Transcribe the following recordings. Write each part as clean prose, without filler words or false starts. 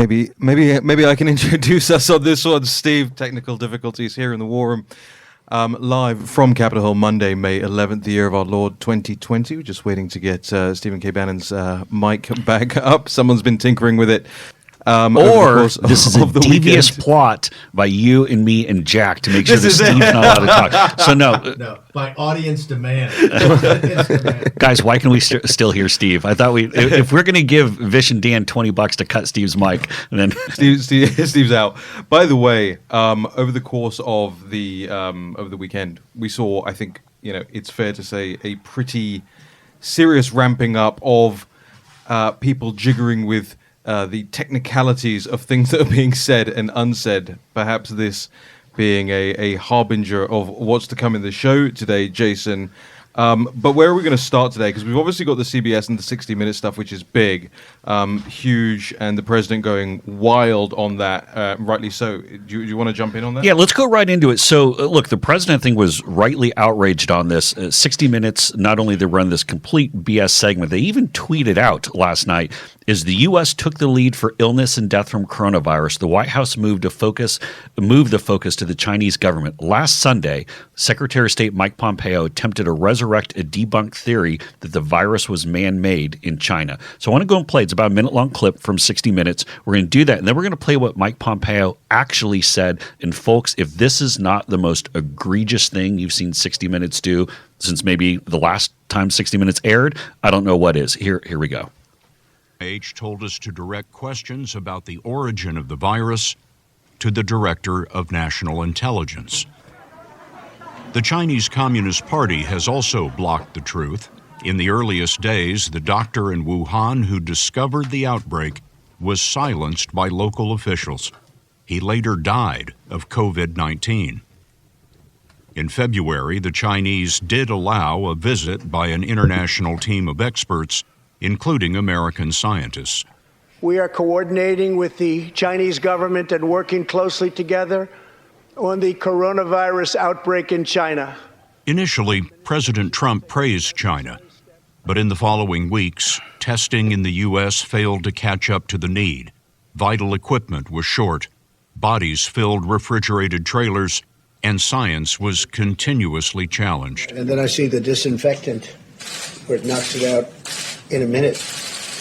Maybe I can introduce us on this one, Steve. Technical difficulties here in the War Room. Live from Capitol Hill, Monday, May 11th, the year of our Lord 2020. We're just waiting to get Stephen K. Bannon's mic back up. Someone's been tinkering with it. Or this is a devious plot by you and me and Jack to make sure that Steve's not allowed to talk. So no, by audience demand. Guys, why can we still hear Steve? I thought if we're going to give Vish and Dan $20 to cut Steve's mic, and then Steve's out. By the way, over the course of the weekend, we saw, I think, it's fair to say, a pretty serious ramping up of people jiggering with the technicalities of things that are being said and unsaid, perhaps this being a harbinger of what's to come in the show today, Jason. But where are we going to start today? Because we've obviously got the CBS and the 60-minute stuff, which is big, huge, and the president going wild on that, rightly so. Do you want to jump in on that? Yeah, let's go right into it. So, look, the president, I think, was rightly outraged on this. 60 Minutes, not only they run this complete BS segment, they even tweeted out last night, as the U.S. took the lead for illness and death from coronavirus, the White House moved the focus to the Chinese government. Last Sunday, Secretary of State Mike Pompeo attempted to resurrect a debunked theory that the virus was man-made in China. So I want to go and play. It's about a minute-long clip from 60 Minutes. We're going to do that, and then we're going to play what Mike Pompeo actually said. And folks, if this is not the most egregious thing you've seen 60 Minutes do since maybe the last time 60 Minutes aired, I don't know what is. Here we go. Told us to direct questions about the origin of the virus to the Director of National Intelligence. The Chinese Communist Party has also blocked the truth. In the earliest days, the doctor in Wuhan who discovered the outbreak was silenced by local officials. He later died of COVID-19. In February, the Chinese did allow a visit by an international team of experts, including American scientists. We are coordinating with the Chinese government and working closely together on the coronavirus outbreak in China. Initially, President Trump praised China, but in the following weeks, testing in the U.S. failed to catch up to the need. Vital equipment was short, bodies filled refrigerated trailers, and science was continuously challenged. And then I see the disinfectant, where it knocks it out in a minute,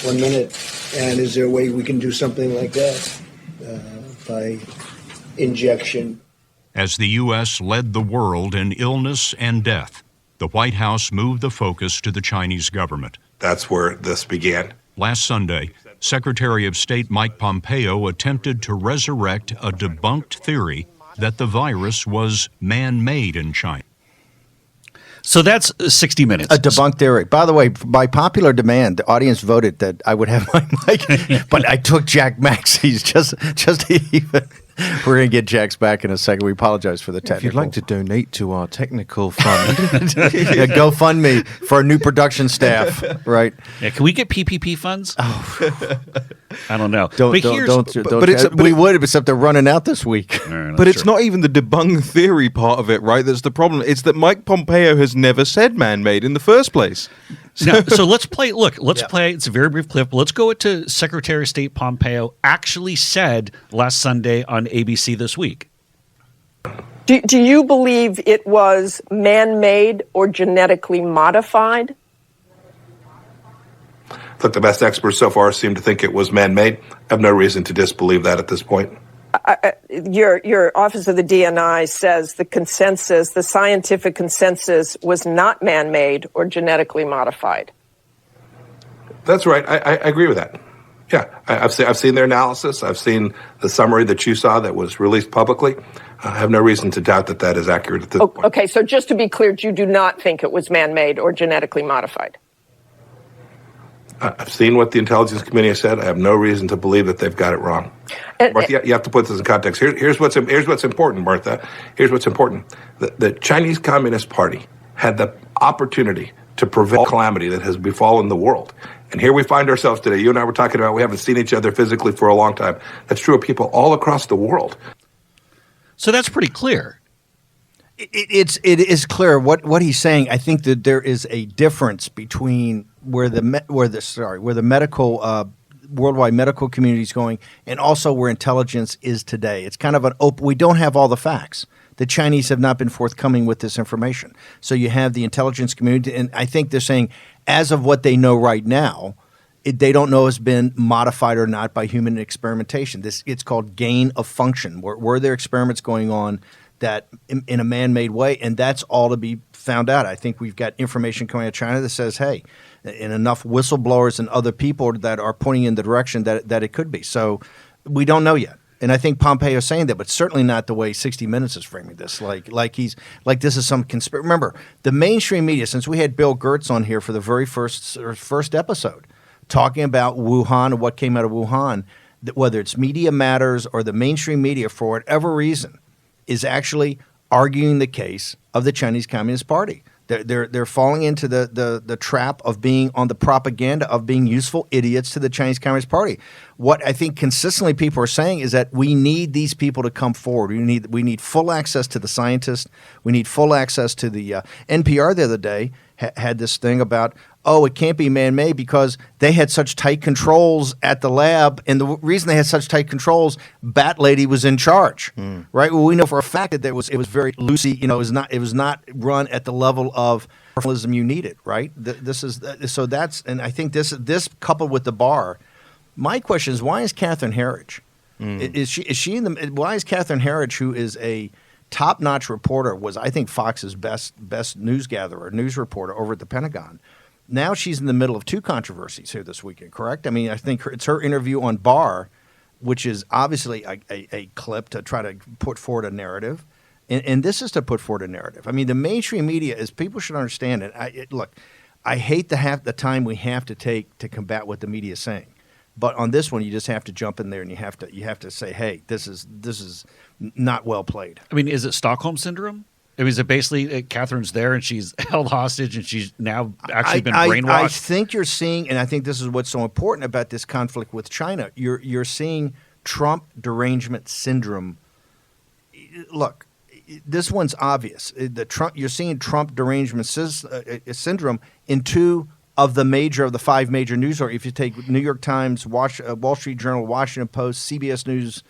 1 minute. And is there a way we can do something like that by injection? As the U.S. led the world in illness and death, the White House moved the focus to the Chinese government. That's where this began. Last Sunday, Secretary of State Mike Pompeo attempted to resurrect a debunked theory that the virus was man-made in China. So that's 60 Minutes. A debunked theory. By the way, by popular demand, the audience voted that I would have my mic, but I took Jack Maxey's just even. We're going to get Jack's back in a second. We apologize for the technical. If you'd like to donate to our technical fund, GoFundMe for a new production staff, right? Yeah, can we get PPP funds? Oh. I don't know. We would, except they're running out this week. But it's not even the debunk theory part of it, right? That's the problem. It's that Mike Pompeo has never said man-made in the first place. So let's play. Look, let's play. It's a very brief clip. Let's go to Secretary of State Pompeo actually said last Sunday on ABC This Week. Do you believe it was man-made or genetically modified? Look, the best experts so far seem to think it was man-made. I have no reason to disbelieve that at this point. Your Office of the DNI says the scientific consensus was not man-made or genetically modified. That's right. I agree with that. Yeah, I've seen their analysis. I've seen the summary that you saw that was released publicly. I have no reason to doubt that that is accurate at this point. Okay, so just to be clear, you do not think it was man-made or genetically modified? I've seen what the intelligence committee has said. I have no reason to believe that they've got it wrong. Martha, you have to put this in context. Here's what's important, Martha. Here's what's important. The Chinese Communist Party had the opportunity to prevent calamity that has befallen the world. And here we find ourselves today. You and I were talking about we haven't seen each other physically for a long time. That's true of people all across the world. So that's pretty clear. It is clear what he's saying. I think that there is a difference between where the medical worldwide medical community is going, and also where intelligence is today. It's kind of an open. We don't have all the facts. The Chinese have not been forthcoming with this information. So you have the intelligence community, and I think they're saying, as of what they know right now, they don't know has been modified or not by human experimentation. It's called gain of function. Were there experiments going on that in a man-made way? And that's all to be found out. I think we've got information coming out of China that says, hey, and enough whistleblowers and other people that are pointing in the direction that it could be. So we don't know yet. And I think Pompeo is saying that, but certainly not the way 60 Minutes is framing this. Like this is some conspiracy. Remember, the mainstream media, since we had Bill Gertz on here for the very first episode, talking about Wuhan and what came out of Wuhan, that whether it's Media Matters or the mainstream media, for whatever reason, is actually arguing the case of the Chinese Communist Party. They're falling into the trap of being on the propaganda of being useful idiots to the Chinese Communist Party. What I think consistently people are saying is that we need these people to come forward. We need full access to the scientists. We need full access to the NPR the other day had this thing about, it can't be man-made because they had such tight controls at the lab, and the reason they had such tight controls, Bat Lady was in charge, right? Well, we know for a fact that it was very loosey. It was not run at the level of professionalism you needed, right? And I think this coupled with the bar. My question is, why is Catherine Herridge? Is she in the? Why is Catherine Herridge, who is a top-notch reporter, was I think Fox's best news reporter over at the Pentagon? Now she's in the middle of two controversies here this weekend, correct? I mean, I think it's her interview on Barr, which is obviously a clip to try to put forward a narrative. And this is to put forward a narrative. I mean, the mainstream media, as people should understand it. Look, I hate the time we have to take to combat what the media is saying. But on this one, you just have to jump in there and you have to say, hey, this is not well played. I mean, is it Stockholm Syndrome? I mean, is it basically Catherine's there and she's held hostage and she's now actually been brainwashed? I think you're seeing, and I think this is what's so important about this conflict with China, you're seeing Trump derangement syndrome. Look, this one's obvious. You're seeing Trump derangement syndrome in two of the 5 major news stories. If you take New York Times, Wall Street Journal, Washington Post, CBS News,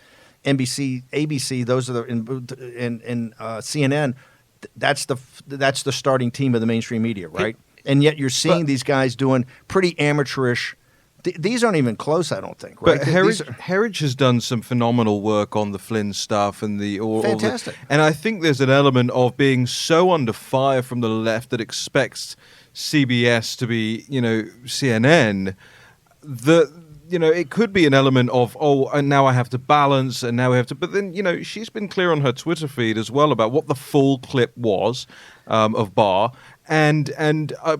NBC, ABC, those are and CNN. That's the starting team of the mainstream media, right? And yet you're seeing these guys doing pretty amateurish. These aren't even close, I don't think. Right? But Herridge has done some phenomenal work on the Flynn stuff and fantastic. And I think there's an element of being so under fire from the left that expects CBS to be, CNN. It could be an element of, and now I have to balance, and now we have to. But then, she's been clear on her Twitter feed as well about what the full clip was of Barr. And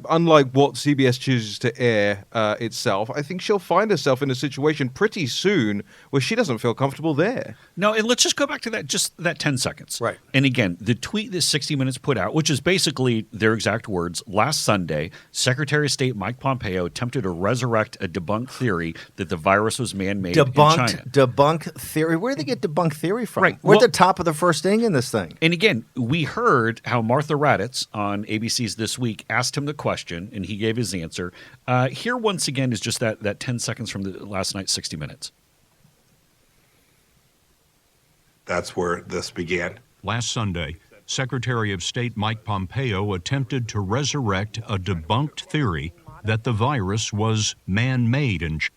unlike what CBS chooses to air itself, I think she'll find herself in a situation pretty soon where she doesn't feel comfortable there. No, and let's just go back to that 10 seconds. Right. And again, the tweet that 60 Minutes put out, which is basically their exact words, last Sunday, Secretary of State Mike Pompeo attempted to resurrect a debunked theory that the virus was man-made in China. Debunk theory? Where do they get debunked theory from? Right. We're at the top of the first inning in this thing. And again, we heard how Martha Raddatz on ABC's This Week asked him the question, and he gave his answer. Here, once again, is just that 10 seconds from the last night's 60 Minutes. That's where this began. Last Sunday, Secretary of State Mike Pompeo attempted to resurrect a debunked theory that the virus was man-made in China.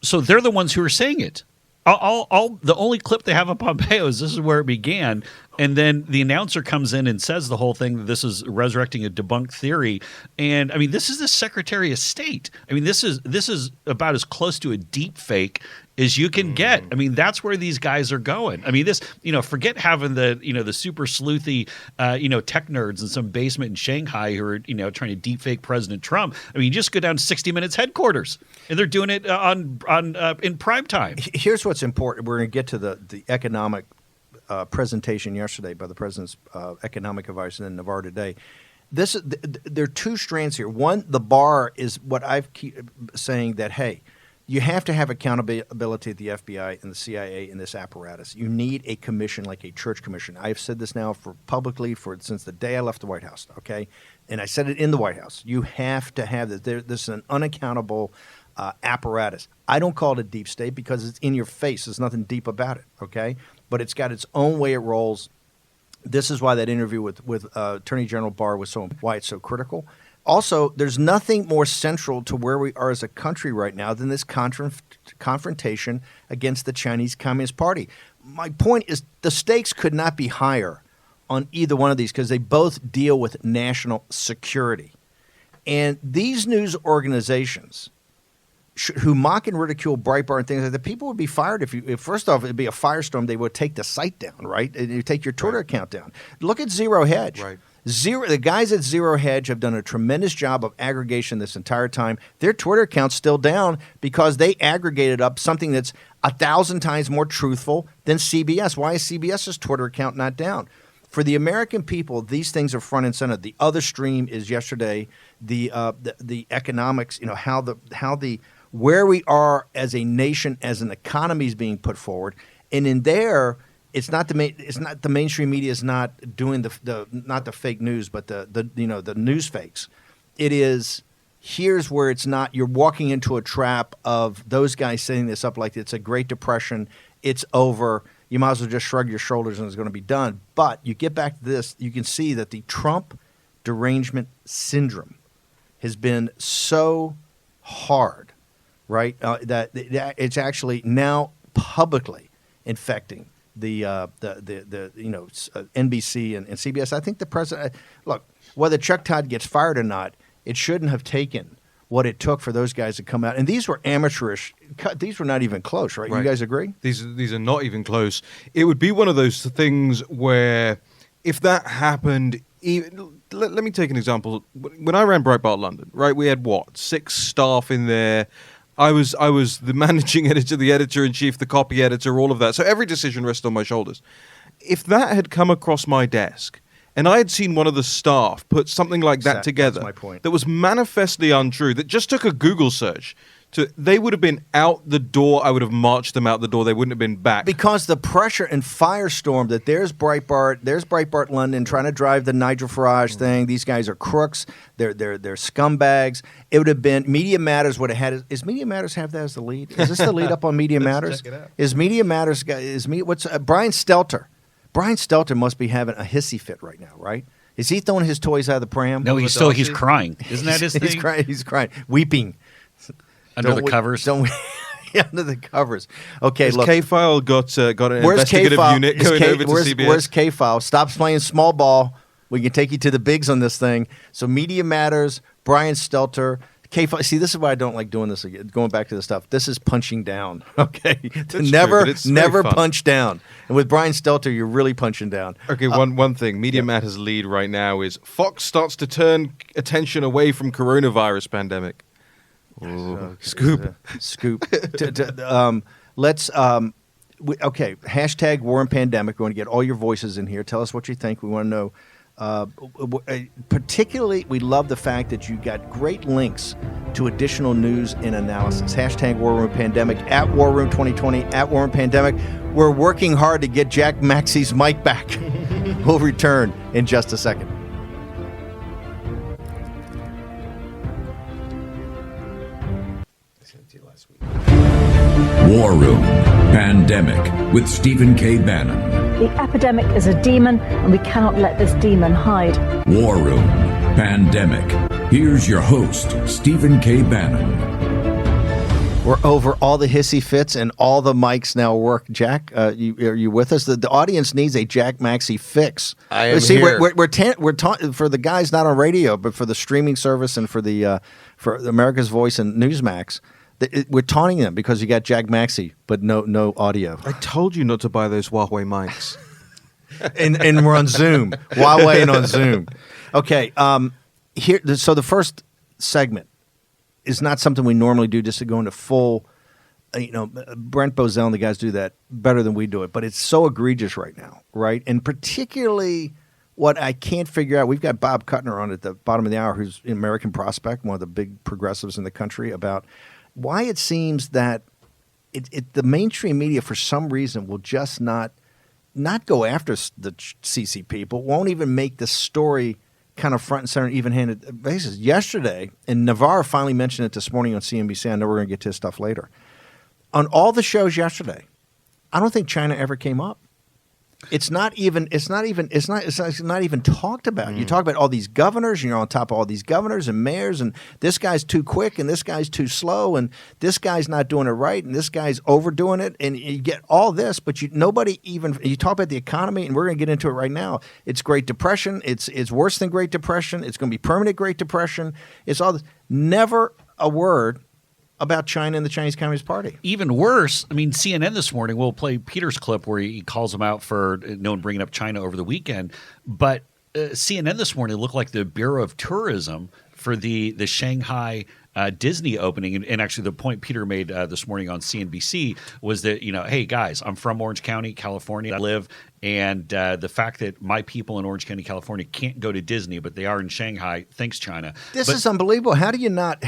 So they're the ones who are saying it. The only clip they have of Pompeo is this is where it began, and then the announcer comes in and says the whole thing that this is resurrecting a debunked theory. And I mean, this is the Secretary of State. I mean, this is about as close to a deep fake as you can get. I mean, that's where these guys are going. I mean, this, forget having the super sleuthy, tech nerds in some basement in Shanghai who are, trying to deep fake President Trump. I mean, you just go down to 60 Minutes headquarters and they're doing it in prime time. Here's what's important. We're going to get to the economic presentation yesterday by the president's economic advisor in Navarre today. There are two strands here. One, the bar is what I've keep saying that, hey, you have to have accountability at the FBI and the CIA in this apparatus. You need a commission like a church commission. I've said this now publicly since the day I left the White House, okay? And I said it in the White House. You have to have this. This is an unaccountable apparatus. I don't call it a deep state because it's in your face. There's nothing deep about it, okay? But it's got its own way it rolls. This is why that interview with Attorney General Barr was why it's so critical. Also, there's nothing more central to where we are as a country right now than this confrontation against the Chinese Communist Party. My point is the stakes could not be higher on either one of these because they both deal with national security. And these news organizations who mock and ridicule Breitbart and things like that, people would be fired if first off, it'd be a firestorm. They would take the site down, right? And you take your Twitter account down. Look at Zero Hedge. Right. The guys at Zero Hedge have done a tremendous job of aggregation this entire time. Their Twitter account's still down because they aggregated up something that's 1,000 times more truthful than CBS. Why is CBS's Twitter account not down? For the American people, these things are front and center. The other stream is yesterday the economics. Where we are as a nation, as an economy is being put forward, and in there, it's not the mainstream media is not doing not the fake news, but the news fakes. It is here's where it's not. You're walking into a trap of those guys setting this up like it's a Great Depression. It's over. You might as well just shrug your shoulders and it's going to be done. But you get back to this, you can see that the Trump derangement syndrome has been so hard, right? That it's actually now publicly infecting the NBC and CBS. I think the president look, whether Chuck Todd gets fired or not, it shouldn't have taken what it took for those guys to come out. And these were amateurish. These were not even close, right? You guys agree? These are not even close. It would be one of those things where if that happened, let me take an example. When I ran Breitbart London, right, we had 6 staff in there. I was the managing editor, the editor-in-chief, the copy editor, all of that. So every decision rested on my shoulders. If that had come across my desk, and I had seen one of the staff put something like that together that was manifestly untrue, that just took a Google search, they would have been out the door. I would have marched them out the door. They wouldn't have been back. Because the pressure and firestorm that there's Breitbart London trying to drive the Nigel Farage thing. These guys are crooks. They're scumbags. It would have been Media Matters would have had. Is Media Matters have that as the lead? Is this the lead up on Media Matters? Check it out. Is Media Matters? What's Brian Stelter? Brian Stelter must be having a hissy fit right now, right? Is he throwing his toys out of the pram? No, he's crying. Isn't that his thing? He's crying, weeping. Under the covers? Under the covers. Okay, Has look. K-File got an investigative unit going over to CBS? Where's K-File? Stop playing small ball. We can take you to the bigs on this thing. So Media Matters, Brian Stelter, K-File. See, this is why I don't like doing this again. Going back to the stuff. This is punching down, okay? Never punch down. And with Brian Stelter, you're really punching down. Okay, one thing. Media Matters lead right now is Fox starts to turn attention away from coronavirus pandemic. Scoop. Let's hashtag war and pandemic. We want to get all your voices in here. Tell us what you think. We want to know. Particularly, we love the fact that you got great links to additional news and analysis. Hashtag War Room Pandemic, at War Room 2020, at War Room Pandemic. We're working hard to get Jack Maxey's mic back. We'll return in just a second. War Room Pandemic with Stephen K. Bannon. The epidemic is a demon, and we cannot let this demon hide. War Room Pandemic. Here's your host, Stephen K. Bannon. We're over all the hissy fits and all the mics now work. Jack, are you with us? The audience needs a Jack Maxey fix. I am here. We're for the guys not on radio, but for the streaming service and for for America's Voice and Newsmax. We're taunting them because you got Jack Maxey, but no audio. I told you not to buy those Huawei mics. and we're on Zoom. Huawei and on Zoom. Okay. So the first segment is not something we normally do, just to go into full. Brent Bozell and the guys do that better than we do it, but it's so egregious right now, right? And particularly what I can't figure out. We've got Bob Kuttner on at the bottom of the hour, who's an American Prospect, one of the big progressives in the country, about why it seems that the mainstream media, for some reason, will just not go after the CCP, but won't even make the story kind of front and center, even-handed basis. Yesterday, and Navarro finally mentioned it this morning on CNBC. I know we're going to get to his stuff later. On all the shows yesterday, I don't think China ever came up. It's not even talked about. You talk about all these governors, and you're on top of all these governors and mayors, and this guy's too quick, and this guy's too slow, and this guy's not doing it right, and this guy's overdoing it, and you get all this, but you talk about the economy, and we're going to get into it right now. It's Great Depression. It's worse than Great Depression. It's going to be permanent Great Depression. It's all this. Never a word about China and the Chinese Communist Party. Even worse, I mean, CNN this morning, we'll play Peter's clip where he calls them out for no one bringing up China over the weekend. But CNN this morning looked like the Bureau of Tourism for the Shanghai Disney opening. And actually the point Peter made this morning on CNBC was that, hey, guys, I'm from Orange County, California. I live. And the fact that my people in Orange County, California can't go to Disney, but they are in Shanghai, thanks China. This is unbelievable. How can you not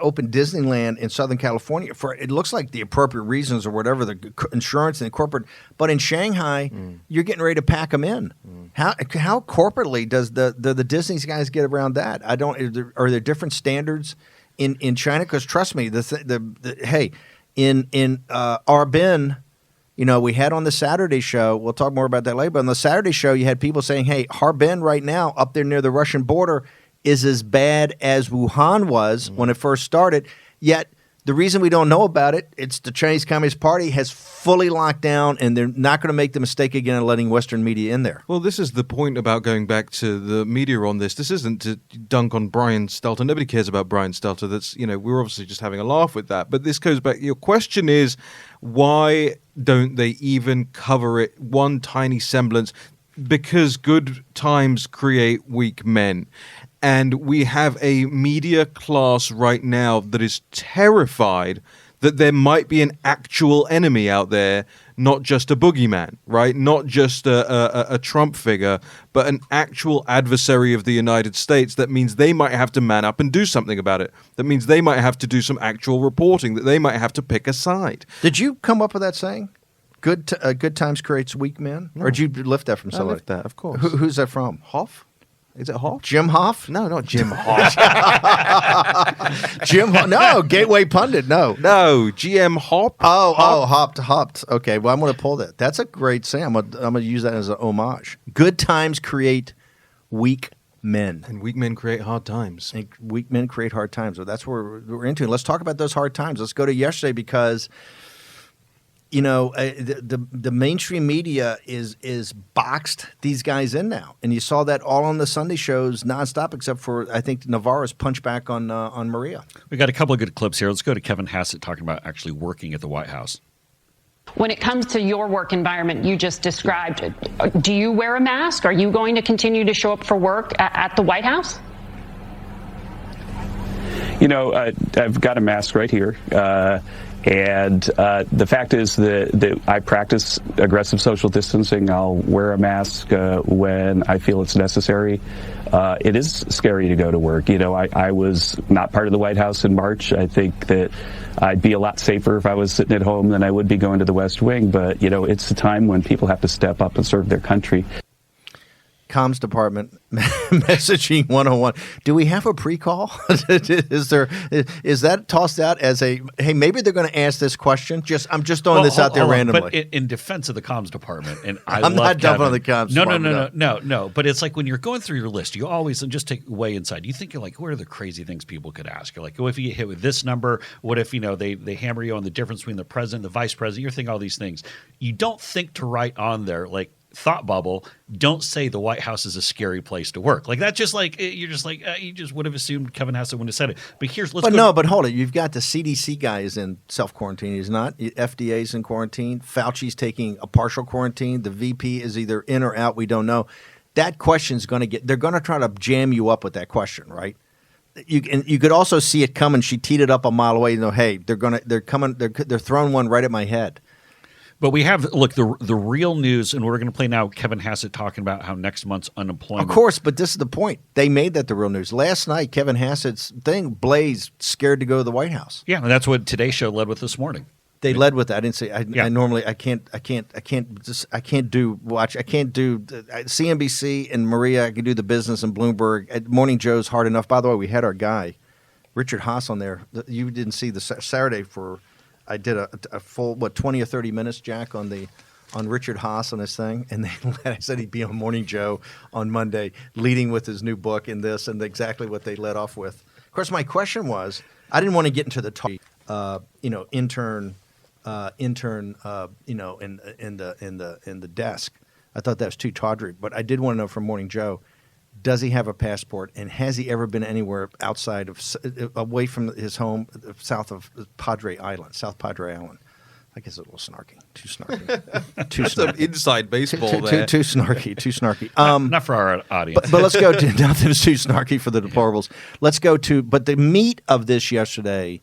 open Disneyland in Southern California for it looks like the appropriate reasons or whatever, the insurance and the corporate, but in Shanghai, you're getting ready to pack them in. How corporately does the Disney guys get around that? Are there different standards in China? Because trust me, in Harbin, we had on the Saturday show, we'll talk more about that later, but on the Saturday show, you had people saying, hey, Harbin right now, up there near the Russian border, is as bad as Wuhan was when it first started. Yet the reason we don't know about it, it's the Chinese Communist Party has fully locked down, and they're not going to make the mistake again of letting Western media in there. Well, this is the point about going back to the media on this. This isn't to dunk on Brian Stelter. Nobody cares about Brian Stelter. That's, we're obviously just having a laugh with that. But this goes back. Your question is, why don't they even cover it one tiny semblance? Because good times create weak men. And we have a media class right now that is terrified that there might be an actual enemy out there, not just a boogeyman, right? Not just a Trump figure, but an actual adversary of the United States. That means they might have to man up and do something about it. That means they might have to do some actual reporting, that they might have to pick a side. Did you come up with that saying? Good times creates weak men? No. Or did you lift that from somebody? I lift that, of course. Who's that from? Hoff? Is it Hoff? Jim Hoff? No, not Jim Hoff. Jim Hoff? No, Gateway Pundit. No, GM Hop. Hopped. Okay, well, I'm going to pull that. That's a great saying. I'm going to use that as an homage. Good times create weak men. And weak men create hard times. And weak men create hard times. So that's what we're into. Let's talk about those hard times. Let's go to yesterday because the mainstream media is boxed these guys in now, and you saw that all on the Sunday shows nonstop, except for I think Navarro's punch back on Maria. We got a couple of good clips here. Let's go to Kevin Hassett talking about actually working at the White House. When it comes to your work environment you just described, do you wear a mask? Are you going to continue to show up for work at the White House? I've got a mask right here. And the fact is that I practice aggressive social distancing. I'll wear a mask when I feel it's necessary. It is scary to go to work. I was not part of the White House in March. I think that I'd be a lot safer if I was sitting at home than I would be going to the West Wing. But, it's a time when people have to step up and serve their country. Comms Department messaging 101. Do we have a pre-call? Is that tossed out as a hey? Maybe they're going to ask this question. I'm just throwing this out there randomly. But in defense of the Comms Department, and I'm not dumping on the Comms Department. No. But it's like when you're going through your list, you always just take way inside. You think you're like, what are the crazy things people could ask? You're like, what if you get hit with this number? What if they hammer you on the difference between the president, the vice president? You're thinking all these things. You don't think to write on there like. Thought bubble, don't say the White House is a scary place to work. Like that's just like you're just like you just would have assumed Kevin Hassett wouldn't have said it. But but hold it. You've got the CDC guy is in self quarantine. He's not. FDA's in quarantine. Fauci's taking a partial quarantine. The VP is either in or out. We don't know. That question's going to get. They're going to try to jam you up with that question, right? You could also see it coming. She teed it up a mile away. Hey, they're coming. They're throwing one right at my head. But we have, the real news, and we're going to play now Kevin Hassett talking about how next month's unemployment. Of course, but this is the point. They made that the real news. Last night, Kevin Hassett's thing, Blaze, scared to go to the White House. Yeah, and that's what Today's Show led with this morning. They led with that. I didn't say. I normally I can't do CNBC and Maria. I can do the business and Bloomberg. Morning Joe's hard enough. By the way, we had our guy Richard Haas on there. You didn't see the Saturday for. I did a full 20 or 30 minutes, Jack, on Richard Haas on his thing, and I said he'd be on Morning Joe on Monday, leading with his new book and this and exactly what they led off with. Of course, my question was, I didn't want to get into the talk, intern, in the desk. I thought that was too tawdry, but I did want to know from Morning Joe, does he have a passport, and has he ever been anywhere outside of away from his home, south of South Padre Island? I guess a little snarky, too snarky, too That's snarky. some inside baseball there. Too snarky. Not for our audience. But let's go to nothing's too snarky for the deplorables. Let's go to. But the meat of this yesterday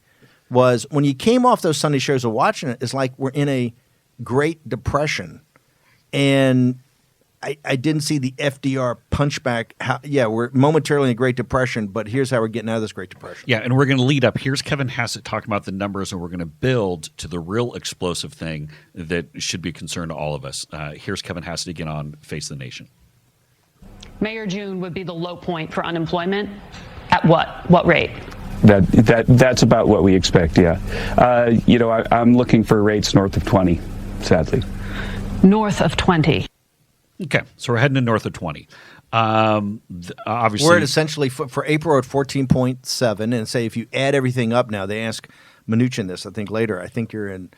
was when you came off those Sunday shows of watching it. It's like we're in a Great Depression, and I didn't see the FDR punchback. We're momentarily in a Great Depression, but here's how we're getting out of this Great Depression. Yeah, and we're going to lead up. Here's Kevin Hassett talking about the numbers, and we're going to build to the real explosive thing that should be a concern to all of us. Here's Kevin Hassett again on Face the Nation. May or June would be the low point for unemployment. At what rate? That's about what we expect, yeah. I'm looking for rates north of 20, sadly. North of 20. Okay, so we're heading to north of 20. Obviously, we're at essentially for April at 14.7, and say if you add everything up now, they ask Mnuchin this, I think later. I think you're in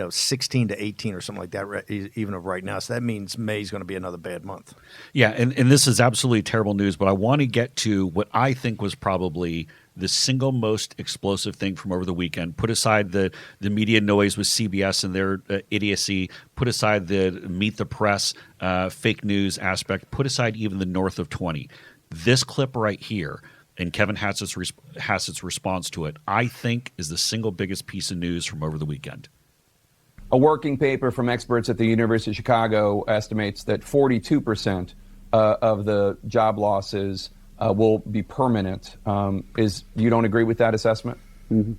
16 to 18 or something like that, even of right now. So that means May's going to be another bad month. Yeah, and this is absolutely terrible news, but I want to get to what I think was probably the single most explosive thing from over the weekend. Put aside the media noise with CBS and their idiocy. Put aside the meet the press fake news aspect. Put aside even the north of 20. This clip right here and Kevin Hassett's response to it, I think, is the single biggest piece of news from over the weekend. A working paper from experts at the University of Chicago estimates that 42% of the job losses will be permanent. You don't agree with that assessment? Mm-hmm.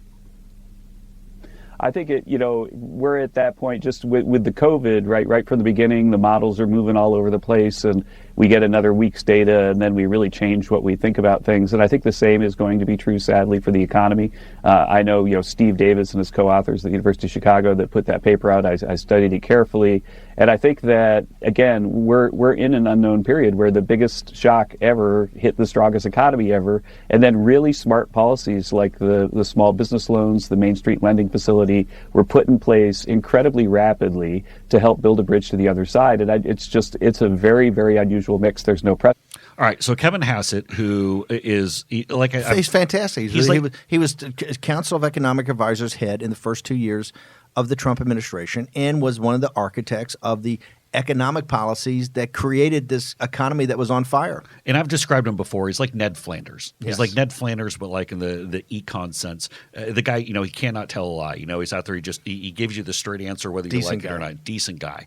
I think we're at that point just with the COVID, right from the beginning. The models are moving all over the place, and we get another week's data, and then we really change what we think about things. And I think the same is going to be true, sadly, for the economy. I know, Steve Davis and his co-authors at the University of Chicago that put that paper out. I studied it carefully, and I think that again we're in an unknown period where the biggest shock ever hit the strongest economy ever, and then really smart policies like the small business loans, the Main Street lending facility were put in place incredibly rapidly to help build a bridge to the other side. And it's a very, very unusual mix. There's no precedent. All right, so Kevin Hassett, who is he's fantastic. He was Council of Economic Advisors head in the first 2 years of the Trump administration and was one of the architects of the economic policies that created this economy that was on fire. And I've described him before. He's like Ned Flanders. He's Yes. like Ned Flanders, but like in the econ sense. The guy, he cannot tell a lie. He's out there. He gives you the straight answer whether you like it or not. Decent guy.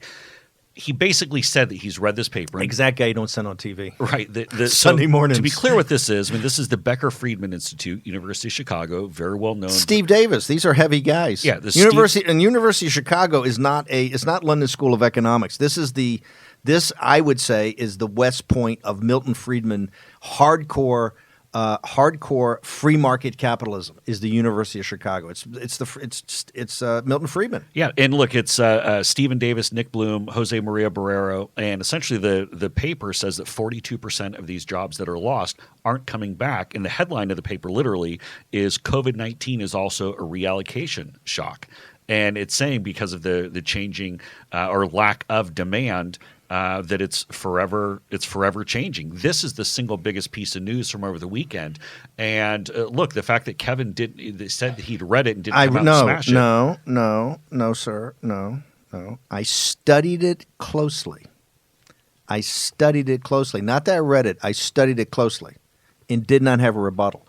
He basically said that he's read this paper. Exact guy you don't send on TV. Right. Sunday mornings. To be clear what this is, this is the Becker-Friedman Institute, University of Chicago, very well known. Steve Davis. These are heavy guys. Yeah. University of Chicago is it's not London School of Economics. This I would say is the West Point of Milton Friedman, hardcore free market capitalism is the University of Chicago. It's Milton Friedman. Yeah, and look, it's Stephen Davis, Nick Bloom, Jose Maria Barrero, and essentially the paper says that 42% of these jobs that are lost aren't coming back. And the headline of the paper literally is COVID-19 is also a reallocation shock. And it's saying because of the changing or lack of demand that it's forever changing. This is the single biggest piece of news from over the weekend. And look, the fact that Kevin said that he'd read it and didn't come out and smash it. No, sir, no. I studied it closely. Not that I read it. I studied it closely and did not have a rebuttal.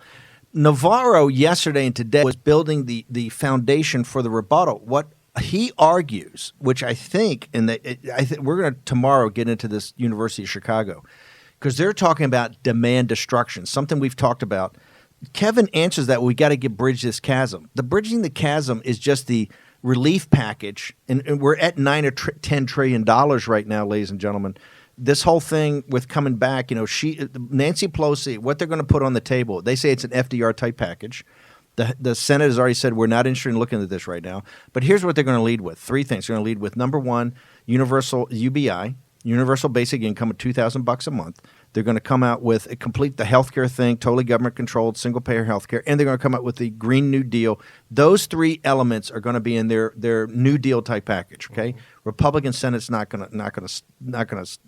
Navarro yesterday and today was building the foundation for the rebuttal. What he argues, which I think, we're going to tomorrow get into this University of Chicago, because they're talking about demand destruction, something we've talked about. Kevin answers that we got to bridge this chasm. The bridging the chasm is just the relief package, and we're at $10 trillion right now, ladies and gentlemen. This whole thing with coming back, Nancy Pelosi, what they're going to put on the table, they say it's an FDR type package. The Senate has already said we're not interested in looking at this right now. But here's what they're going to lead with. 3 things. They're going to lead with, number one, universal UBI, universal basic income of $2,000 a month. They're going to come out with the healthcare thing, totally government controlled, single payer healthcare, and they're going to come out with the Green New Deal. Those 3 elements are going to be in their New Deal type package. Okay, Republican Senate's not going to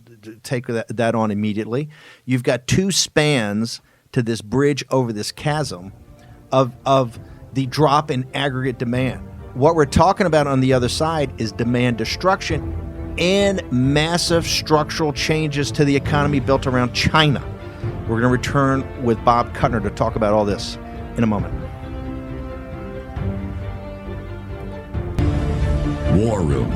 take that on immediately. You've got 2 spans to this bridge over this chasm of the drop in aggregate demand. What we're talking about on the other side is demand destruction and massive structural changes to the economy built around China. We're going to return with Bob Kuttner to talk about all this in a moment. War Room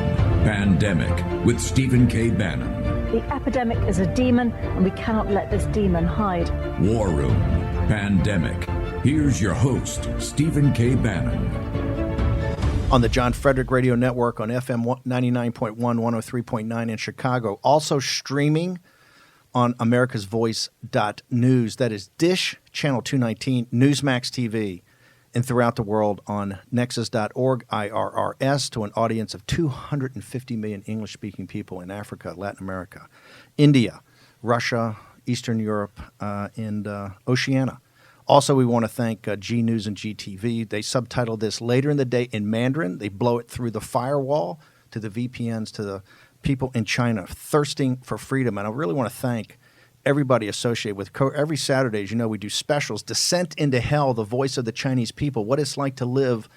Pandemic with Stephen K. Bannon. The epidemic is a demon, and we cannot let this demon hide. War Room Pandemic. Here's your host, Stephen K. Bannon. On the John Frederick Radio Network on FM 99.1, 103.9 in Chicago. Also streaming on americasvoice.news. That is Dish, Channel 219, Newsmax TV, and throughout the world on nexus.org, IRRS, to an audience of 250 million English-speaking people in Africa, Latin America, India, Russia, Eastern Europe, and Oceania. Also, we want to thank G News and GTV. They subtitle this later in the day in Mandarin. They blow it through the firewall to the VPNs, to the people in China thirsting for freedom. And I really want to thank everybody associated with every Saturday, as you know, we do specials, Descent into Hell, the voice of the Chinese people, what it's like to live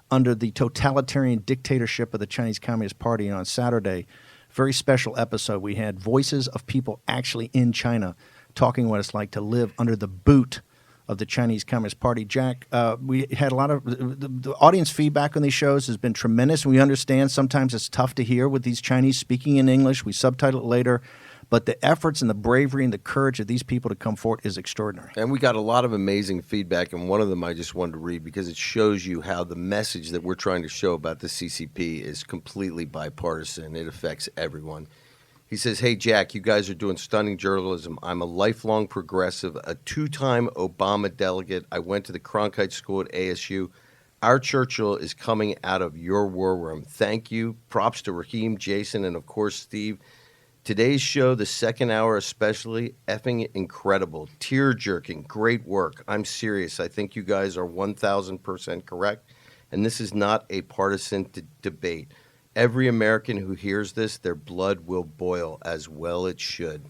under the totalitarian dictatorship of the Chinese Communist Party. And on Saturday, very special episode, we had voices of people actually in China talking what it's like to live under the boot of the Chinese Communist Party. Jack, we had a lot of the audience feedback on these shows has been tremendous. We understand sometimes it's tough to hear with these Chinese speaking in English. We subtitle it later. But the efforts and the bravery and the courage of these people to come forward is extraordinary. And we got a lot of amazing feedback, and one of them I just wanted to read because it shows you how the message that we're trying to show about the CCP is completely bipartisan. It affects everyone. He says, "Hey, Jack, you guys are doing stunning journalism. I'm a lifelong progressive, a 2-time Obama delegate. I went to the Cronkite School at ASU. Our Churchill is coming out of your war room. Thank you. Props to Raheem, Jason, and, of course, Steve. Today's show, the second hour especially, effing incredible. Tear-jerking. Great work. I'm serious. I think you guys are 1,000% correct, and this is not a partisan debate. Every American who hears this, their blood will boil, as well it should."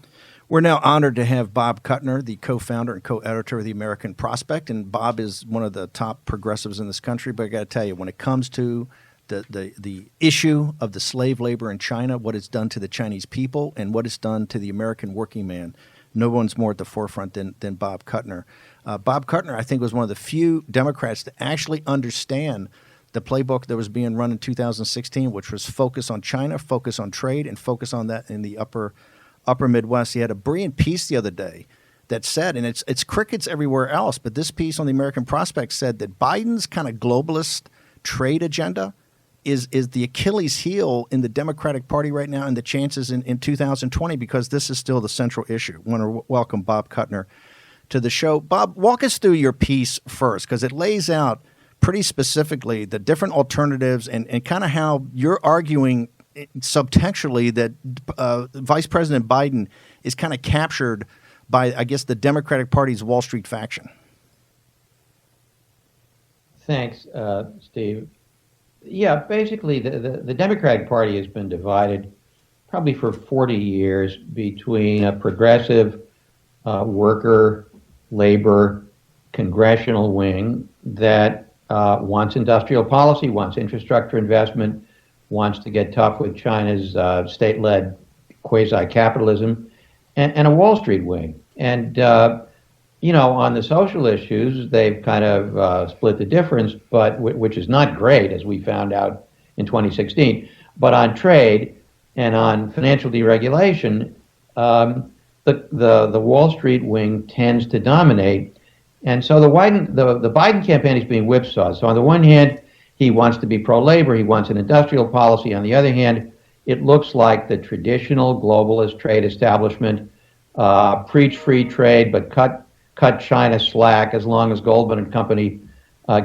We're now honored to have Bob Kuttner, the co-founder and co-editor of the American Prospect, and Bob is one of the top progressives in this country. But I got to tell you, when it comes to the issue of the slave labor in China, what it's done to the Chinese people, and what it's done to the American working man, no one's more at the forefront than Bob Kuttner. Bob Kuttner, I think, was one of the few Democrats to actually understand the playbook that was being run in 2016, which was focus on China, focus on trade, and focus on that in the upper Midwest. He had a brilliant piece the other day that said, and it's crickets everywhere else, but this piece on the American Prospect said that Biden's kind of globalist trade agenda is the Achilles heel in the Democratic Party right now and the chances in 2020, because this is still the central issue. I want to welcome Bob Kuttner to the show. Bob, walk us through your piece first, because it lays out pretty specifically the different alternatives and kind of how you're arguing subtextually that Vice President Biden is kind of captured by, I guess, the Democratic Party's Wall Street faction. Thanks, Steve. Yeah, basically the Democratic Party has been divided probably for 40 years between a progressive worker, labor, congressional wing that wants industrial policy, wants infrastructure investment, wants to get tough with China's state-led quasi-capitalism, and a Wall Street wing. And, on the social issues, they've kind of split the difference, but which is not great, as we found out in 2016. But on trade and on financial deregulation, the Wall Street wing tends to dominate. And so the Biden campaign is being whipsawed. So on the one hand, He wants to be pro-labor. He wants an industrial policy. On the other hand, it looks like the traditional globalist trade establishment preach free trade, but cut China slack as long as Goldman and company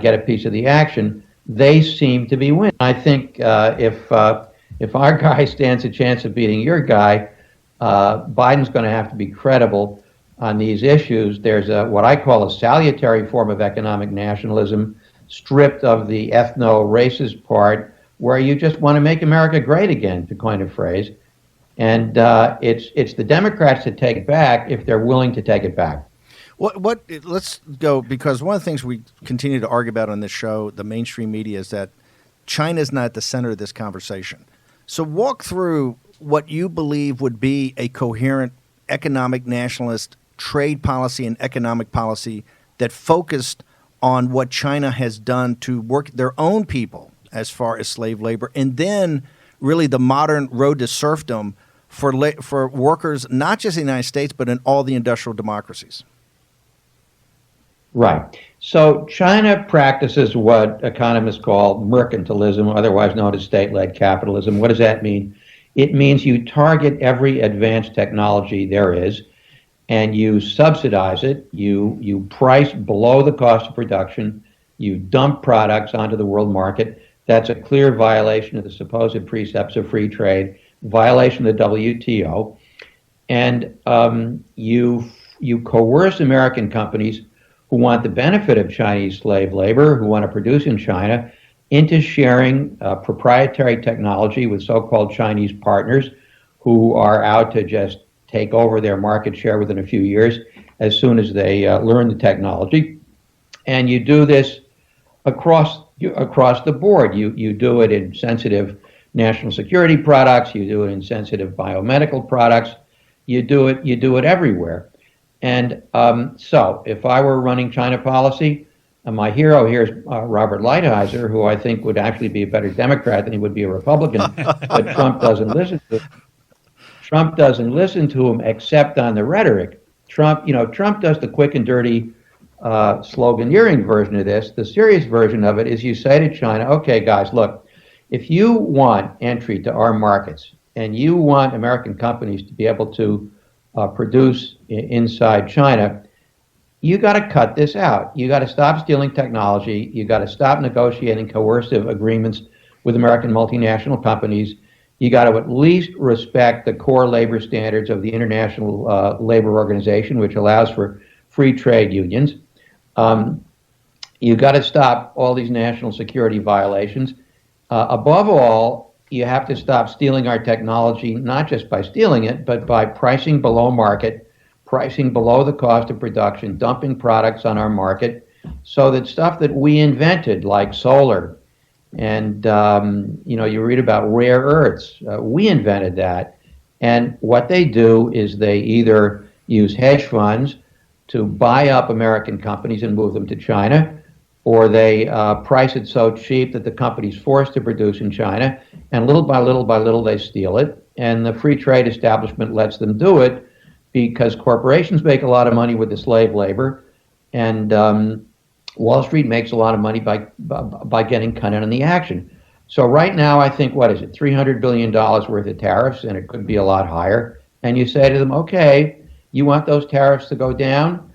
get a piece of the action. They seem to be winning. I think if our guy stands a chance of beating your guy, Biden's going to have to be credible on these issues. There's what I call a salutary form of economic nationalism, stripped of the ethno-racist part, where you just want to make America great again, to coin a phrase. And it's the Democrats that take it back if they're willing to take it back. Let's go, because one of the things we continue to argue about on this show, the mainstream media, is that China is not at the center of this conversation. So walk through what you believe would be a coherent economic nationalist trade policy and economic policy that focused on what China has done to work their own people as far as slave labor, and then really the modern road to serfdom for workers, not just in the United States, but in all the industrial democracies. Right. So China practices what economists call mercantilism, otherwise known as state-led capitalism. What does that mean? It means you target every advanced technology there is, and you subsidize it. You price below the cost of production. You dump products onto the world market. That's a clear violation of the supposed precepts of free trade, violation of the WTO, and you coerce American companies who want the benefit of Chinese slave labor, who want to produce in China, into sharing proprietary technology with so-called Chinese partners who are out to just take over their market share within a few years as soon as they learn the technology. And you do this across the board. You do it in sensitive national security products. You do it in sensitive biomedical products. You do it everywhere. And so if I were running China policy, my hero here is Robert Lighthizer, who I think would actually be a better Democrat than he would be a Republican, but Trump doesn't listen to him. Trump doesn't listen to him except on the rhetoric. Trump does the quick and dirty sloganeering version of this. The serious version of it is you say to China, okay, guys, look, if you want entry to our markets and you want American companies to be able to produce inside China, you got to cut this out. You got to stop stealing technology. You got to stop negotiating coercive agreements with American multinational companies. You got to at least respect the core labor standards of the International Labor Organization, which allows for free trade unions. You got to stop all these national security violations. Above all, you have to stop stealing our technology, not just by stealing it, but by pricing below market, pricing below the cost of production, dumping products on our market, so that stuff that we invented, like solar, and you read about rare earths, we invented that. And what they do is they either use hedge funds to buy up American companies and move them to China, or they price it so cheap that the company's forced to produce in China, and little by little they steal it, and the free trade establishment lets them do it because corporations make a lot of money with the slave labor, and Wall Street makes a lot of money by getting cut in on the action. So right now, I think, what is it, $300 billion worth of tariffs, and it could be a lot higher, and you say to them, okay, you want those tariffs to go down?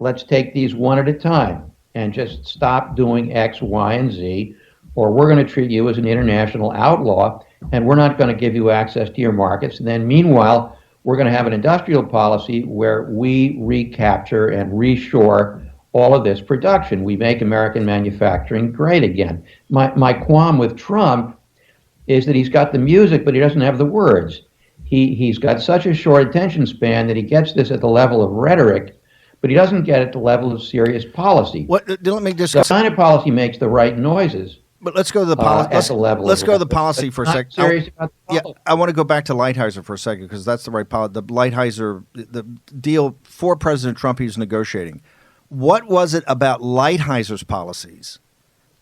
Let's take these one at a time and just stop doing X, Y, and Z, or we're going to treat you as an international outlaw, and we're not going to give you access to your markets. And then meanwhile, we're going to have an industrial policy where we recapture and reshore all of this production. We make American manufacturing great again. My qualm with Trump is that he's got the music, but he doesn't have the words. He's got such a short attention span that he gets this at the level of rhetoric, but he doesn't get it at the level of serious policy. Let me just. So China policy makes the right noises. But let's go to the policy. Let's go to the policy for a second. I want to go back to Lighthizer for a second because that's the right policy. The Lighthizer, the deal for President Trump he was negotiating. What was it about Lighthizer's policies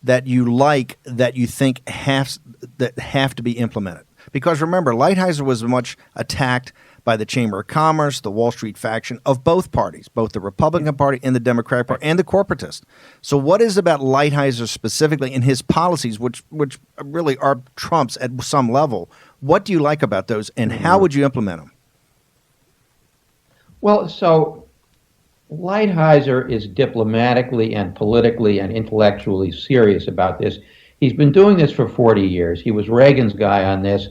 that you like, that you think have to be implemented? Because remember, Lighthizer was much attacked by the Chamber of Commerce, the Wall Street faction of both parties, both the Republican Party and the Democratic Party, and the corporatists. So what is about Lighthizer specifically in his policies, which really are Trump's at some level? What do you like about those, and how would you implement them? Well, so Lighthizer is diplomatically and politically and intellectually serious about this. He's been doing this for 40 years. He was Reagan's guy on this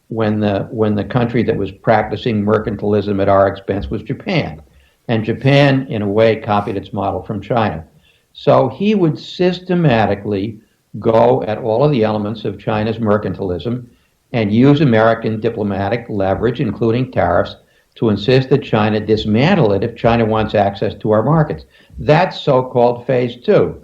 when the country that was practicing mercantilism at our expense was Japan. And Japan, in a way, copied its model from China. So he would systematically go at all of the elements of China's mercantilism and use American diplomatic leverage, including tariffs, to insist that China dismantle it if China wants access to our markets. That's so-called phase two.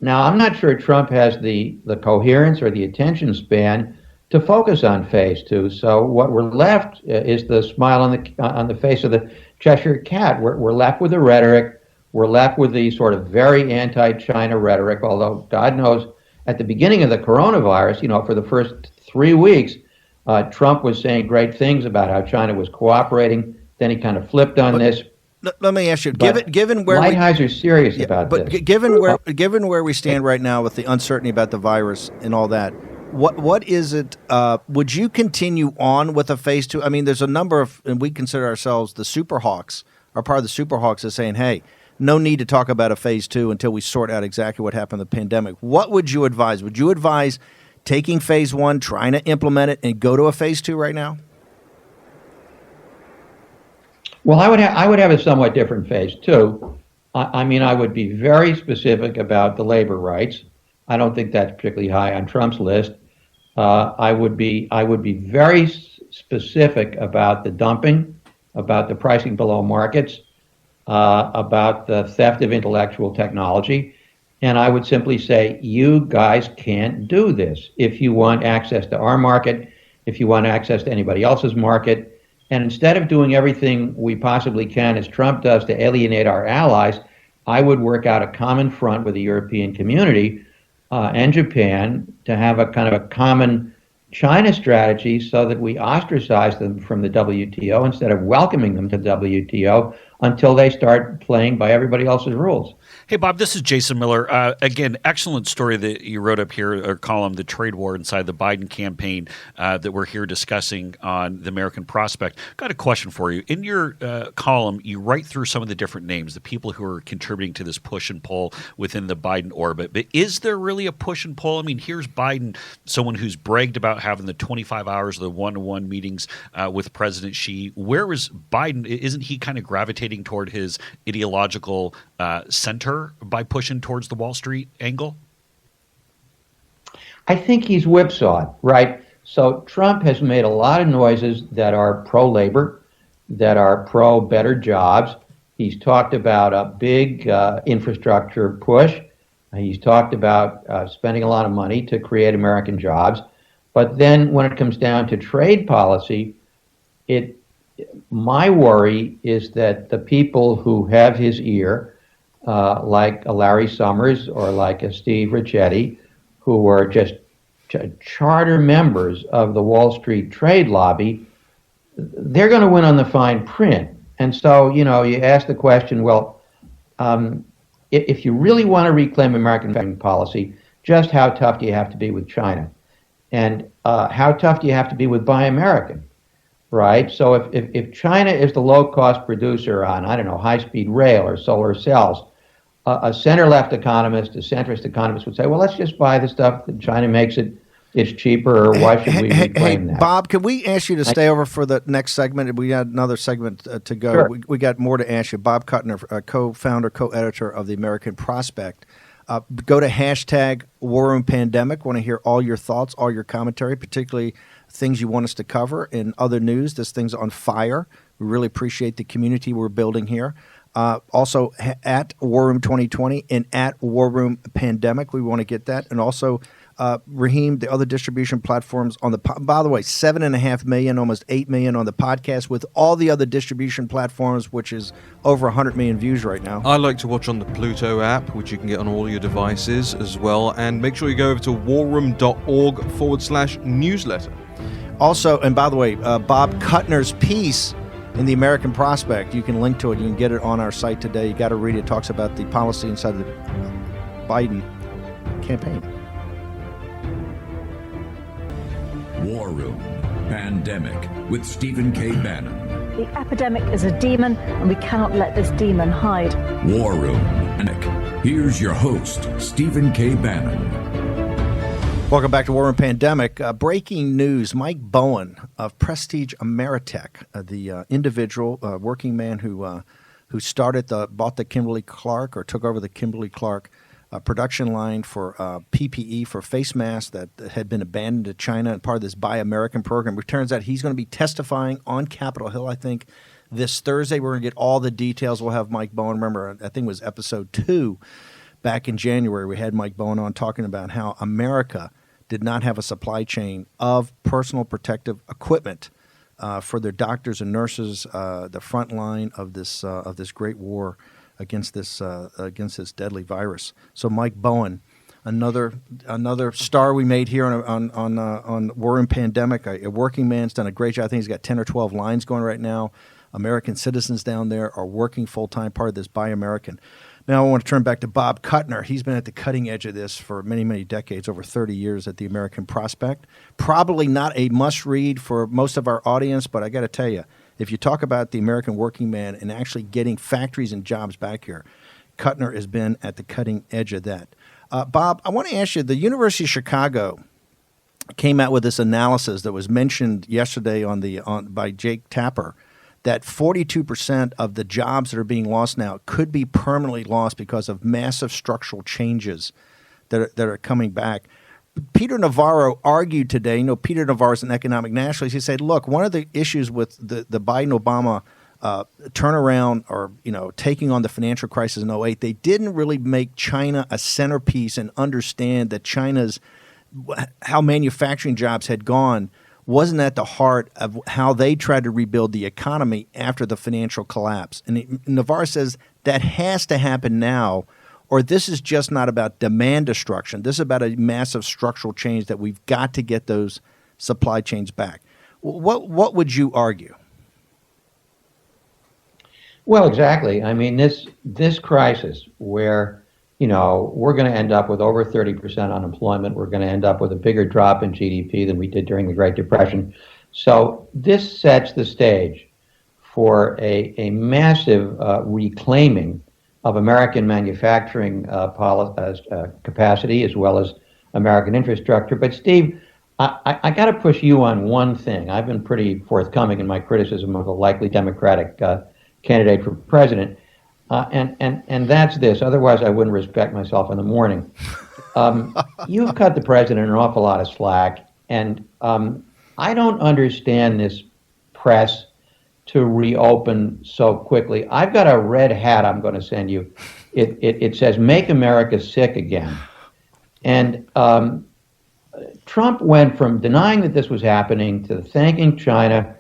Now, I'm not sure Trump has the coherence or the attention span to focus on phase two. So what we're left is the smile on the face of the Cheshire Cat. We're left with the rhetoric. We're left with the sort of very anti-China rhetoric, although God knows at the beginning of the coronavirus, for the first 3 weeks, Trump was saying great things about how China was cooperating. Then he kind of flipped on this. Let me ask you, given where Lighthizer serious about this. Given where we stand right now with the uncertainty about the virus and all that, what is it? Would you continue on with a phase two? I mean, there's a number of, and we consider ourselves the super hawks, or part of the super hawks is saying, hey, no need to talk about a phase two until we sort out exactly what happened in the pandemic. What would you advise? Would you advise taking phase one, trying to implement it, and go to a phase two right now? Well, I would have a somewhat different phase two. I mean, I would be very specific about the labor rights. I don't think that's particularly high on Trump's list. I would be very specific about the dumping, about the pricing below markets, about the theft of intellectual technology. And I would simply say, you guys can't do this. If you want access to our market, if you want access to anybody else's market, and instead of doing everything we possibly can, as Trump does, to alienate our allies, I would work out a common front with the European community and Japan to have a kind of a common China strategy so that we ostracize them from the WTO instead of welcoming them to the WTO until they start playing by everybody else's rules. Hey, Bob, this is Jason Miller. Again, excellent story that you wrote up here, or column, The Trade War Inside the Biden Campaign, that we're here discussing on the American Prospect. Got a question for you. In your column, you write through some of the different names, the people who are contributing to this push and pull within the Biden orbit. But is there really a push and pull? I mean, here's Biden, someone who's bragged about having the 25 hours of the one-to-one meetings with President Xi. Where is Biden? Isn't he kind of gravitating toward his ideological center by pushing towards the Wall Street angle? I think he's whipsawed, right? So Trump has made a lot of noises that are pro-labor, that are pro-better jobs. He's talked about a big infrastructure push. He's talked about spending a lot of money to create American jobs. But then when it comes down to trade policy, my worry is that the people who have his ear, like a Larry Summers or like a Steve Ricchetti, who are just charter members of the Wall Street trade lobby, they're going to win on the fine print. And so, you ask the question, well, if you really want to reclaim American foreign policy, just how tough do you have to be with China? And how tough do you have to be with Buy American? Right? So if China is the low-cost producer on, I don't know, high-speed rail or solar cells, a center-left economist, a centrist economist would say, well, let's just buy the stuff that China makes it's cheaper, or why should we reclaim that? Bob, can we ask you to stay over for the next segment? We got another segment to go. Sure. We got more to ask you. Bob Kuttner, co-founder, co-editor of the American Prospect. Go to hashtag War Room Pandemic. Want to hear all your thoughts, all your commentary, particularly things you want us to cover in other news. This thing's on fire. We really appreciate the community we're building here. Also, at War Room 2020 and at War Room Pandemic, we want to get that. And also, Raheem, the other distribution platforms on the, by the way, 7.5 million, almost 8 million on the podcast with all the other distribution platforms, which is over 100 million views right now. I like to watch on the Pluto app, which you can get on all your devices as well. And make sure you go over to warroom.org/newsletter. Also, and by the way, Bob Kuttner's piece in the American Prospect, you can link to it. You can get it on our site today. You got to read it. It talks about the policy inside of the Biden campaign. War Room Pandemic with Stephen K. Bannon. The epidemic is a demon, and we cannot let this demon hide. War Room Pandemic. Here's your host, Stephen K. Bannon. Welcome back to War Room Pandemic. Breaking news: Mike Bowen of Prestige Ameritech, the individual working man who bought the Kimberly-Clark or took over the Kimberly-Clark production line for PPE for face masks that had been abandoned to China and part of this Buy American program. It turns out he's going to be testifying on Capitol Hill, I think, this Thursday. We're going to get all the details. We'll have Mike Bowen. Remember, I think it was episode 2 back in January. We had Mike Bowen on talking about how America did not have a supply chain of personal protective equipment for their doctors and nurses, the front line of this great war against this deadly virus. So Mike Bowen, another star we made here on War Room Pandemic. A working man's done a great job. I think he's got 10 or 12 lines going right now. American citizens down there are working full-time, part of this Buy American. Now I want to turn back to Bob Kuttner. He's been at the cutting edge of this for many, many decades, over 30 years at the American Prospect. Probably not a must-read for most of our audience, but I got to tell you, if you talk about the American working man and actually getting factories and jobs back here, Kuttner has been at the cutting edge of that. Bob, I want to ask you, the University of Chicago came out with this analysis that was mentioned yesterday by Jake Tapper, that 42% of the jobs that are being lost now could be permanently lost because of massive structural changes that are coming back. Peter Navarro argued today, Peter Navarro is an economic nationalist. He said, look, one of the issues with the Biden-Obama turnaround or, taking on the financial crisis in 2008, they didn't really make China a centerpiece and understand that how manufacturing jobs had gone wasn't at the heart of how they tried to rebuild the economy after the financial collapse. And Navarro says that has to happen now, or this is just not about demand destruction. This is about a massive structural change that we've got to get those supply chains back. What would you argue? Well, exactly. I mean, this crisis where, we're going to end up with over 30% unemployment. We're going to end up with a bigger drop in GDP than we did during the Great Depression. So this sets the stage for a massive reclaiming of American manufacturing capacity as well as American infrastructure. But Steve, I got to push you on one thing. I've been pretty forthcoming in my criticism of a likely Democratic candidate for president. And that's this. Otherwise, I wouldn't respect myself in the morning. You've cut the president an awful lot of slack, and I don't understand this press to reopen so quickly. I've got a red hat I'm going to send you. It says, "Make America Sick Again." And Trump went from denying that this was happening to thanking China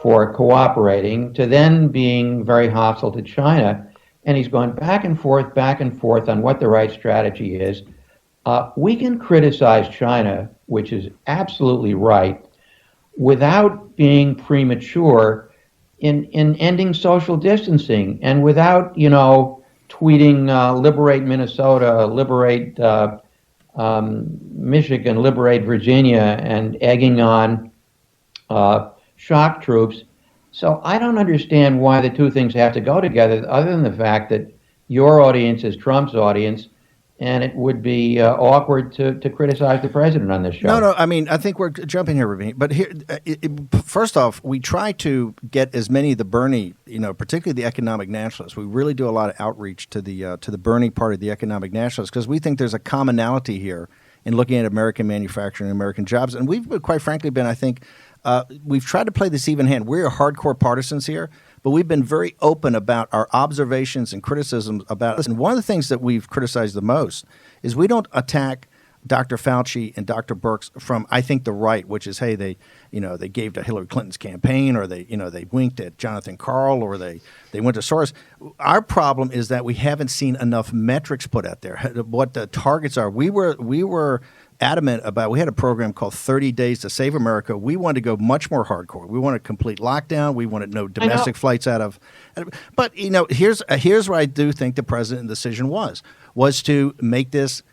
for cooperating to then being very hostile to China. And he's going back and forth on what the right strategy is. We can criticize China, which is absolutely right, without being premature in ending social distancing and without, tweeting liberate Minnesota, liberate Michigan, liberate Virginia, and egging on shock troops. So I don't understand why the two things have to go together, other than the fact that your audience is Trump's audience, and it would be awkward to criticize the president on this show. No, I mean, I think we're jumping here, Ravine. But here, first off, we try to get as many of the Bernie, particularly the economic nationalists. We really do a lot of outreach to the Bernie part of the economic nationalists because we think there's a commonality here in looking at American manufacturing and American jobs. And we've quite frankly been, I think, we've tried to play this even hand. We're hardcore partisans here, but we've been very open about our observations and criticisms about this. And one of the things that we've criticized the most is we don't attack Dr. Fauci and Dr. Birx from, I think, the right, which is, hey, they gave to Hillary Clinton's campaign, or they winked at Jonathan Karl, or they went to Soros. Our problem is that we haven't seen enough metrics put out there, what the targets are. We were adamant about, we had a program called 30 Days to Save America. We wanted to go much more hardcore. We wanted complete lockdown. We wanted no domestic flights out of. But, here's where I do think the president's decision was to make this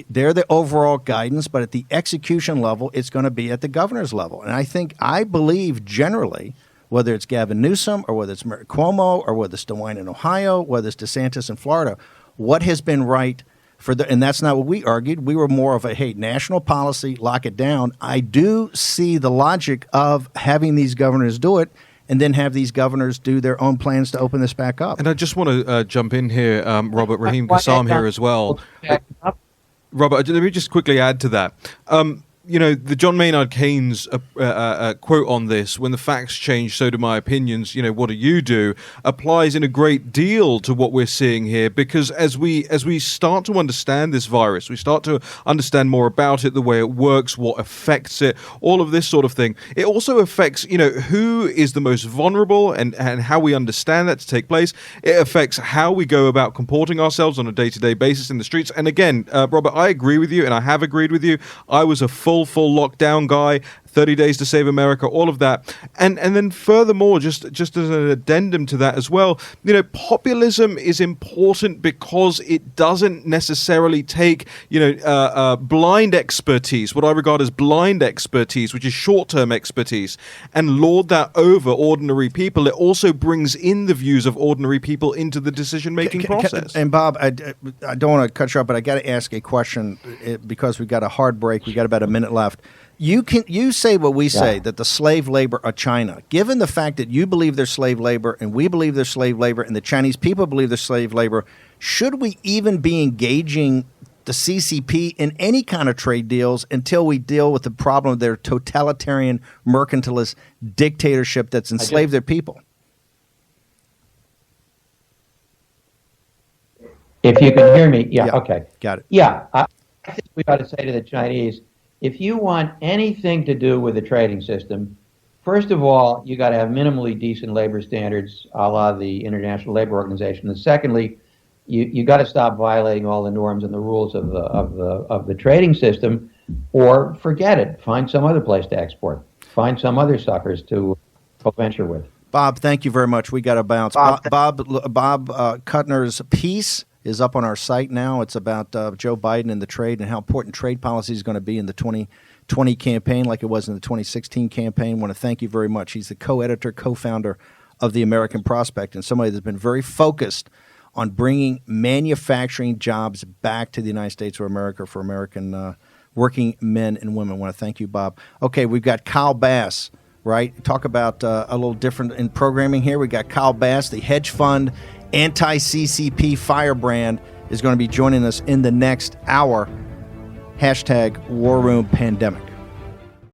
they're the overall guidance, but at the execution level, it's going to be at the governor's level. And I believe generally, whether it's Gavin Newsom or whether it's Cuomo or whether it's DeWine in Ohio, whether it's DeSantis in Florida, what has been right and that's not what we argued. We were more of a, national policy, lock it down. I do see the logic of having these governors do it, and then have these governors do their own plans to open this back up. And I just want to jump in here, Robert, Raheem Kassam here as well. Robert, let me just quickly add to that. The John Maynard Keynes quote on this, when the facts change, so do my opinions, what do you do, applies in a great deal to what we're seeing here, because as we start to understand this virus, we start to understand more about it, the way it works, what affects it, all of this sort of thing. It also affects, who is the most vulnerable and how we understand that to take place. It affects how we go about comporting ourselves on a day-to-day basis in the streets. And again, Robert, I agree with you, and I have agreed with you. I was a full lockdown guy, 30 Days to Save America, all of that. And then furthermore, just as an addendum to that as well, populism is important because it doesn't necessarily take, blind expertise, what I regard as blind expertise, which is short-term expertise, and lord that over ordinary people. It also brings in the views of ordinary people into the decision-making process. And Bob, I don't want to cut you off, but I got to ask a question because we got a hard break. We got about a minute left. You say what we say, that the slave labor of China, given the fact that you believe they're slave labor and we believe they're slave labor and the Chinese people believe they're slave labor, should we even be engaging the CCP in any kind of trade deals until we deal with the problem of their totalitarian, mercantilist dictatorship that's enslaved their people? If you can hear me, okay. Got it. Yeah, I think we ought to say to the Chinese, if you want anything to do with the trading system, first of all, you got to have minimally decent labor standards, a la the International Labor Organization. And secondly, you got to stop violating all the norms and the rules of the trading system, or forget it. Find some other place to export. Find some other suckers to venture with. Bob, thank you very much. We got to bounce. Bob Kuttner's piece is up on our site now. It's about Joe Biden and the trade and how important trade policy is going to be in the 2020 campaign like it was in the 2016 campaign. I want to thank you very much. He's the co-editor, co-founder of The American Prospect, and somebody that's been very focused on bringing manufacturing jobs back to the United States of America for American working men and women. I want to thank you, Bob. Okay, we've got Kyle Bass, right? Talk about a little different in programming here. We got Kyle Bass, the hedge fund anti-CCP firebrand, is going to be joining us in the next hour. #WarRoomPandemic.